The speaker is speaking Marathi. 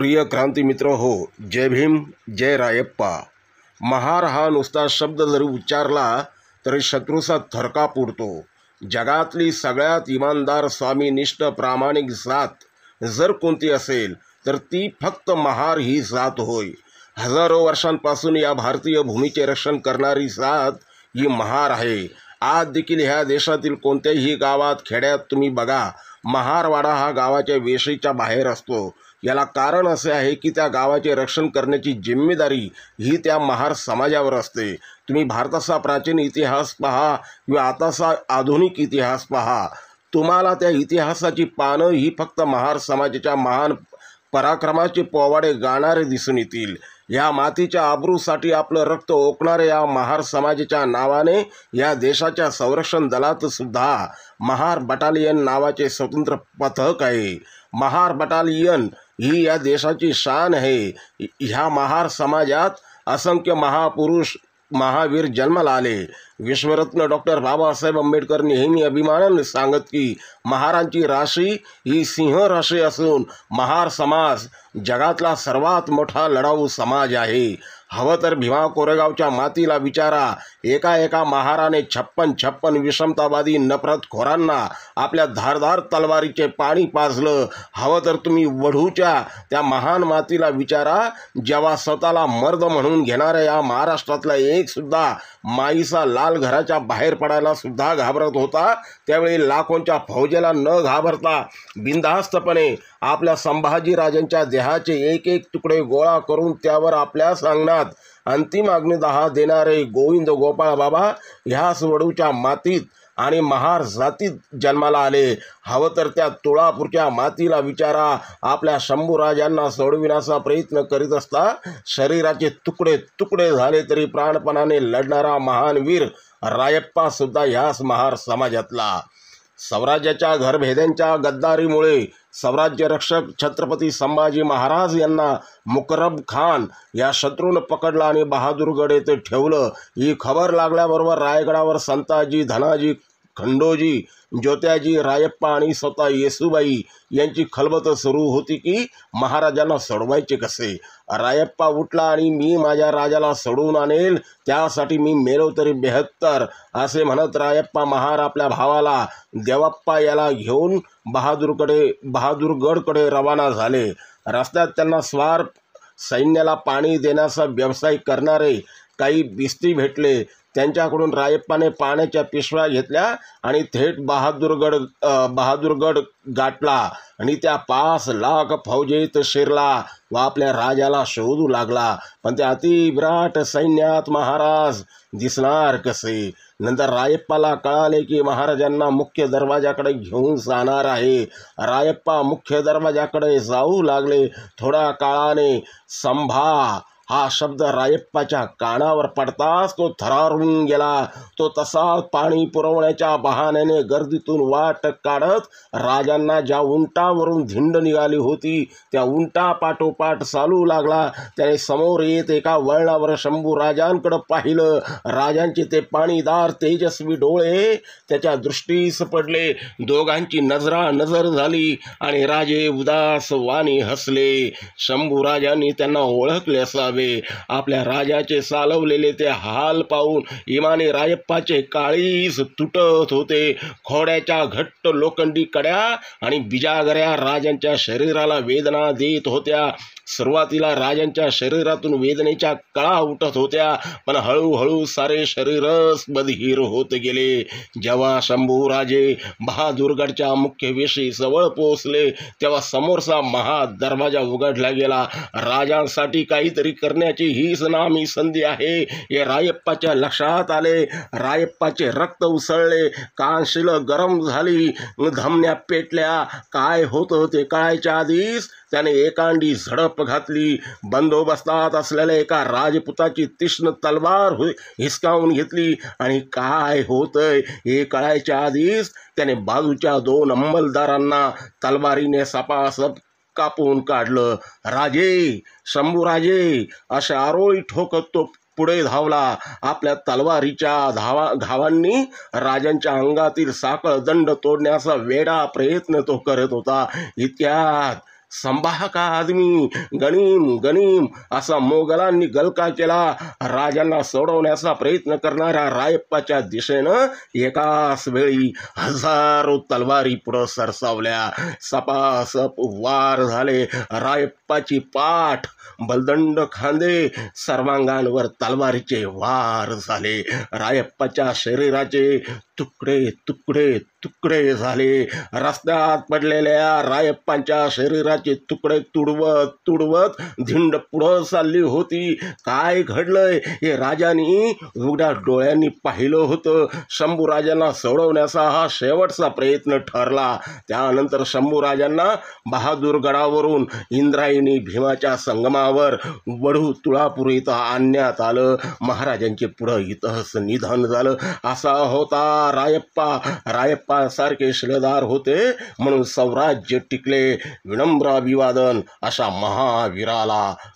प्रिय क्रांती मित्र हो, जय भीम, जय रायप्पा। महार हा नुसता शब्द जरी उच्चारला तरी शत्रूचा थरकाप उडतो। जगातली सगळ्यात इमानदार, स्वामीनिष्ठ, प्रामाणिक जात जर कोणती असेल तर ती फक्त महार ही जात होय। हजारो वर्षांपासून या भारतीय भूमीचे रक्षण करणारी जात ही महार आहे। आज देखील ह्या देशातील कोणत्याही गावात, खेड्यात तुम्ही बघा, महारवाडा हा गावाच्या वेशीच्या बाहेर असतो। याला कारण असे आहे की त्या गावाचे रक्षण करण्याची जिम्मेदारी ही त्या महार समाजावर असते। तुम्ही भारताचा प्राचीन इतिहास पहा किंवा आताचा आधुनिक इतिहास पहा, तुम्हाला त्या इतिहासाची पानं ही फक्त महार समाजाच्या महान पराक्रमाचे पोवाडे गाणारे दिसून येतील। या मातीच्या आबरूसाठी आपलं रक्त ओकणारे या महार समाजाच्या नावाने या देशाच्या संरक्षण दलात सुद्धा महार बटालियन नावाचे स्वतंत्र पथक आहे। महार बटालियन ही या देशाची शान आहे। ह्या महार समाजात असंख्य महापुरुष, महावीर जन्माला आले। विश्वरत्न डॉक्टर बाबासाहेब आंबेडकर नेहमी अभिमानाने सांगत की महारांची राशी ही सिंह राशी असून महार समाज जगातला सर्वात मोठा लढाऊ समाज आहे। हवं तर भीमा कोरेगावच्या मातीला विचारा, एका महाराने 56 विषमतावादी नफरतखोरांना आपल्या धारदार तलवारीचे पाणी पाजलं। हवं तर तुम्ही वढूच्या त्या महान मातीला विचारा, जेव्हा स्वतःला मर्द म्हणून घेणाऱ्या या महाराष्ट्रातला एक सुद्धा माईचा लाल घराच्या बाहेर पडायला सुद्धा घाबरत होता, त्यावेळी लाखोंच्या फौजेला न घाबरता बिनधास्तपणे आपल्या संभाजीराजांच्या देहाचे एक तुकडे गोळा करून त्यावर आपल्या सांगण्यात अंतिम अग्निदाह देणारे गोविंद गोपाळ बाबा ह्याच वडूच्या मातीत आणि महार जातीत जन्माला आले। हवं तर त्या तुळापूरच्या मातीला विचारा, आपल्या शंभूराजांना सोडविण्याचा प्रयत्न करीत असता शरीराचे तुकडे तुकडे झाले तरी प्राणपणाने लढणारा महान वीर रायप्पा सुद्धा ह्याच महार समाजातला। स्वराज्याच्या घरभेद्यांच्या गद्दारीमुळे स्वराज्य रक्षक छत्रपती संभाजी महाराज यांना मुकरब खान या शत्रूनं पकडलं आणि बहादूरगड येथे ठेवलं। ही खबर लागल्याबरोबर रायगडावर संताजी, धनाजी, खंडोजी, ज्योत्याजी, रायप्पा आणि स्वतः येसूबाई यांची खलबत सुरू होती की महाराजांना सोडवायचे कसे। रायप्पा उठला आणि मी माझ्या राजाला सोडवून आणेल, त्यासाठी मी मेलो तरी 72 असे म्हणत रायप्पा महार आपल्या भावाला देवप्पा याला घेऊन बहादूरगडकडे रवाना झाले। रस्त्यात त्यांना स्वार सैन्याला पाणी देण्याचा व्यवसाय करणारे काही बिस्ती भेटले। त्यांच्याकडून रायप्पाने पाण्याच्या पिशव्या घेतल्या आणि थेट बहादूरगड गाठला आणि त्या 5 लाख फौजेत शिरला व आपल्या राजाला शोधू लागला। पण त्या अतिविराट सैन्यात महाराज दिसणार कसे। नंतर रायप्पाला कळाले की महाराजांना मुख्य दरवाजाकडे घेऊन जाणार आहे। रायप्पा मुख्य दरवाजाकडे जाऊ लागले। थोड्या काळाने संभा हा शब्द रायप्पाच्या कानावर पडताच तो थरारून गेला। तो तसाच पाणी पुरवण्याच्या बहाण्याने गर्दीतून वाट काढत राजांना ज्या उंटावरून धिंड निघाली होती त्या उंटा पाठोपाठ चालू लागला। त्याने समोर येत एका वळणावर शंभूराजांकडे पाहिलं। राजांचे ते पाणीदार तेजस्वी डोळे त्याच्या दृष्टीस पडले। दोघांची नजर झाली आणि राजे उदास वाणी हसले। शंभूराजांनी त्यांना ओळखले असावे। आपल्या राजाचे चालवलेले ते हाल पाहून इमाने रायप्पाचे काळीज तुटत होते। खोड्याच्या घट्ट लोखंडी कड्या आणि बिजागऱ्या राजांच्या शरीराला वेदना देत होत्या। सुरुवातीला राजांच्या शरीरातून वेदनेच्या कळा उठत होत्या, पण हळूहळू सारे शरीरच बधीर होत गेले। जेव्हा शंभूराजे बहादूरगडच्या मुख्य वेशी जवळ पोहोचले तेव्हा समोरचा महादरवाजा उघडला गेला। राजांसाठी काहीतरी करण्याची हीच नामी संधी आहे हे रायप्पाच्या लक्षात आले। रायप्पाचे रक्त उसळले, कानशिल गरम झाली, धमन्या पेटल्या। काय होतं ते कळायच्या आधीच त्याने एकांडी झडप घातली। बंदोबस्तात असलेल्या एका राजपुताची तीक्ष्ण तलवार हिसकावून घेतली आणि काय होतंय हे कळायच्या आधीच त्याने बाजूच्या 2 अंमलदारांना तलवारीने सपासप कापून काढलं। राजे, शंभूराजे अशा आरोळी ठोकत तो पुढे धावला। आपल्या तलवारीच्या घावांनी राजांच्या अंगातील साखळ दंड तोडण्याचा वेडा प्रयत्न तो करत होता। इतक्यात संभाहा का आदमी, गणिम गणिम असा मोगलांनी गलका केला. राजांना सोडवण्याचा प्रयत्न करणाऱ्या रायप्पाच्या दिशेनं एकाच वेळी हजारो तलवारी पुढं सरसावल्या. सपासप वार झाले. रायप्पाची पाठ, बलदंड खांदे, सर्वांगांवर तलवारीचे वार झाले. रायप्पाच्या शरीराचे तुकडे तुकडे तुकडे झाले. रस्त्यात पडलेल्या रायप्पांच्या शरीराचे तुकडे तुडवत तुडवत धिंड पुढं चालली होती. काय घडलंय हे राजांनी उघड्या डोळ्यांनी पाहिलं होतं. शंभूराजांना सोडवण्याचा हा शेवटचा प्रयत्न ठरला. त्यानंतर शंभूराजांना बहादूरगडावरून इंद्रायणी भीमाच्या संगमावर वढू तुळापूर इथं आणण्यात आलं. महाराजांचे पुढं इथंच निधन झालं. असा होता रायप्पा. रायप्पासारखे शिलेदार होते म्हणून स्वराज्य टिकले. विनम्र अभिवादन अशा महावीराला.